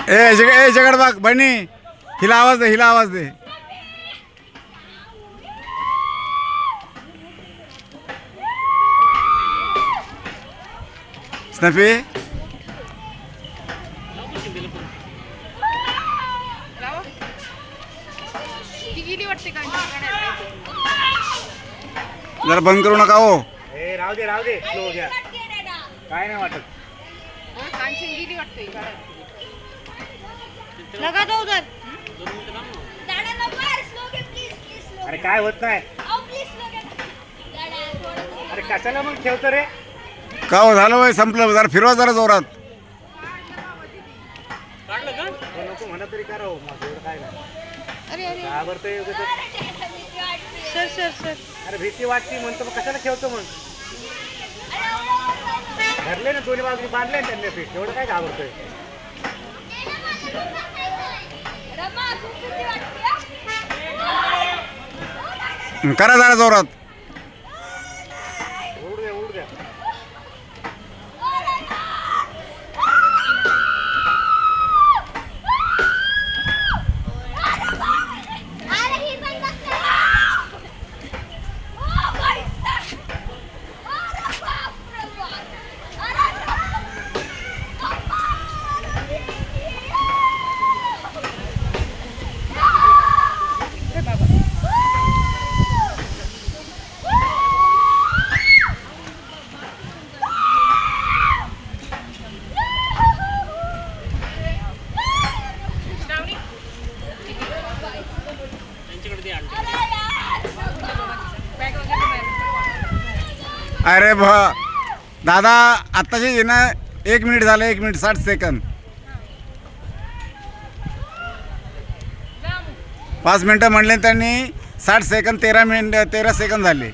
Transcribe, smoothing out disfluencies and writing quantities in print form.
याच्याकडे बघ बहिणी, हिला आवाज दे, हिला आवाज दे. स्नफी जरा बंद करू नका हो. राहू दे राहू दे, स्लो घ्या, काय नाही वाटत. लगा दो उधर. अरे काय होत नाही. अरे कशाला मग ठेवतो रे. का हो, झालं वय संपलं. जरा फिरवा जरा जोरात. नको म्हणा तरी करा हो, माझं काय नाही. अरे अरे घाबरतोय सर सर सर. अरे भीती वाटते म्हणतो, मग कशाला ठेवतो मग. धरले ना दोन्ही बाजूने, बांधले ना त्यांनी पीठ, एवढं काय घाबरतोय. करा जरा जोरात. उड द्या उड द्या. अरे दादा आत्ताचे ये ना, 1 मिनिट झालं, 1 मिनिट 60 सेकंद. 5 मिनटं म्हणले त्यांनी, 60 सेकंद 13 सेकंद झाले.